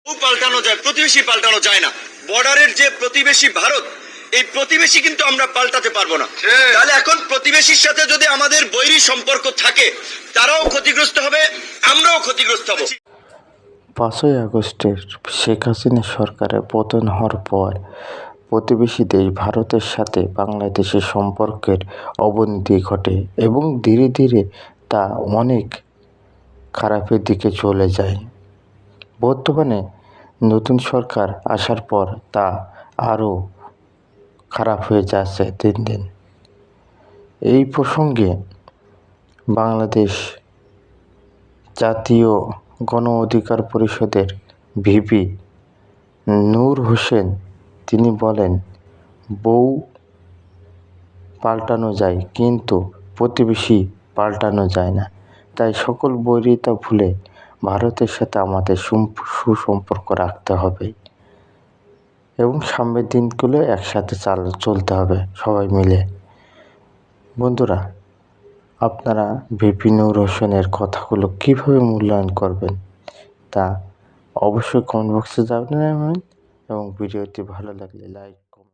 পাল্টানো যায়, প্রতিবেশী পাল্টানো যায় না। বর্ডারের যে প্রতিবেশী ভারত, এই প্রতিবেশী কিন্তু আমরা পাল্টাতে পারবো না। তাহলে এখন প্রতিবেশীর সাথে যদি আমাদের বৈরী সম্পর্ক থাকে, তারাও ক্ষতিগ্রস্ত হবে, আমরাও ক্ষতিগ্রস্ত হব। 5ই আগস্টের শেখ হাসিনা সরকারের পতন হওয়ার পর প্রতিবেশী দেশ ভারতের সাথে বাংলাদেশের সম্পর্কের অবনতি ঘটে এবং ধীরে ধীরে তা অনেক খারাপের দিকে চলে যায়। বর্তমানে নতুন সরকার আসার পর তা আরও খারাপ হয়ে যাচ্ছে দিন দিন। এই প্রসঙ্গে বাংলাদেশ জাতীয় গণ অধিকার পরিষদের ভিপি নূর হোসেন তিনি বলেন, বউ পাল্টানো যায় কিন্তু প্রতিবেশী পাল্টানো যায় না। তাই সকল বৈরিতা ভুলে ভারতের সাথে আমাদের সুসম্পর্ক রাখতে হবে এবং সামনের দিনগুলো একসাথে চলতে হবে সবাই মিলে। বন্ধুরা, আপনারা ভিপি নূর হোসেনের কথাগুলো কীভাবে মূল্যায়ন করবেন তা অবশ্যই কমেন্ট বক্সে জানাবেন এবং ভিডিওটি ভালো লাগলে লাইক